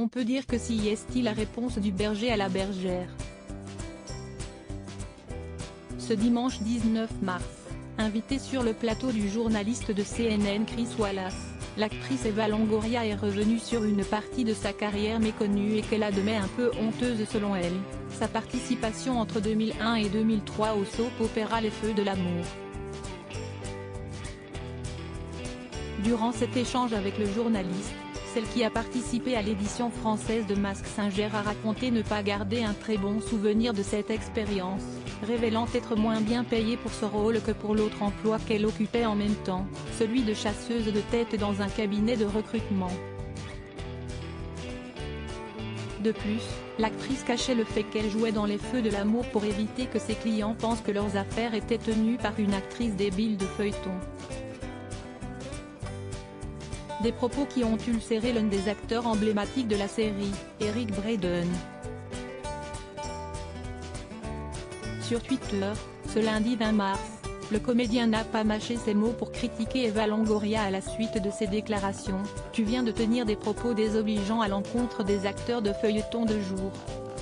On peut dire que si est-il la réponse du berger à la bergère. Ce dimanche 19 mars, invitée sur le plateau du journaliste de CNN Chris Wallace, l'actrice Eva Longoria est revenue sur une partie de sa carrière méconnue et qu'elle admet un peu honteuse selon elle, sa participation entre 2001 et 2003 au soap-opéra Les Feux de l'amour. Durant cet échange avec le journaliste, celle qui a participé à l'édition française de Mask Singer a raconté ne pas garder un très bon souvenir de cette expérience, révélant être moins bien payée pour ce rôle que pour l'autre emploi qu'elle occupait en même temps, celui de chasseuse de tête dans un cabinet de recrutement. De plus, l'actrice cachait le fait qu'elle jouait dans Les Feux de l'amour pour éviter que ses clients pensent que leurs affaires étaient tenues par une actrice débile de feuilleton. Des propos qui ont ulcéré l'un des acteurs emblématiques de la série, Eric Braeden. Sur Twitter, ce lundi 20 mars, le comédien n'a pas mâché ses mots pour critiquer Eva Longoria à la suite de ses déclarations « Tu viens de tenir des propos désobligeants à l'encontre des acteurs de feuilleton de jour.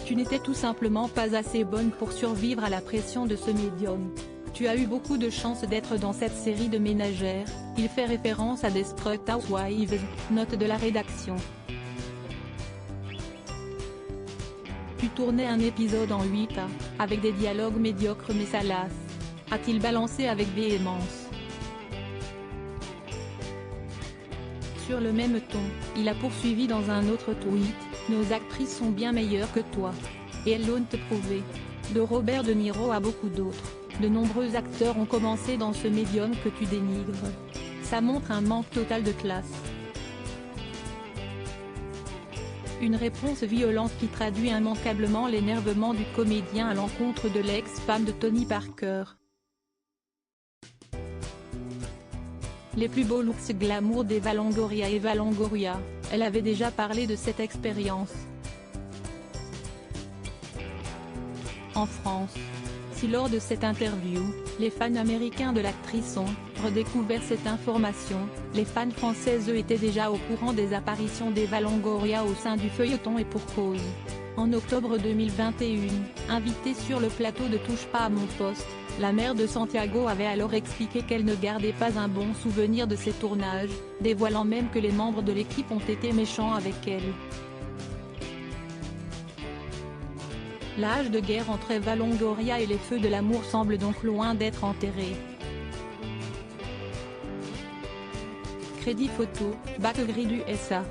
Tu n'étais tout simplement pas assez bonne pour survivre à la pression de ce médium. Tu as eu beaucoup de chance d'être dans cette série de ménagères », il fait référence à Desperate Housewives, note de la rédaction. Tu tournais un épisode en 8 avec des dialogues médiocres mais ça lasse, a-t-il balancé avec véhémence. Sur le même ton, il a poursuivi dans un autre tweet, « Nos actrices sont bien meilleures que toi. Et elles l'ont prouvé. » De Robert De Niro à beaucoup d'autres, de nombreux acteurs ont commencé dans ce médium que tu dénigres. Ça montre un manque total de classe. Une réponse violente qui traduit immanquablement l'énervement du comédien à l'encontre de l'ex-femme de Tony Parker. Les plus beaux looks glamour d'Eva Longoria. Eva Longoria, elle avait déjà parlé de cette expérience. En France. Si lors de cette interview, les fans américains de l'actrice ont redécouvert cette information, les fans françaises eux étaient déjà au courant des apparitions d'Eva Longoria au sein du feuilleton et pour cause. En octobre 2021, invitée sur le plateau de Touche pas à mon poste, la mère de Santiago avait alors expliqué qu'elle ne gardait pas un bon souvenir de ses tournages, dévoilant même que les membres de l'équipe ont été méchants avec elle. L'âge de guerre entre Eva Longoria et Les Feux de l'amour semble donc loin d'être enterré. Crédit photo, Backgrid USA.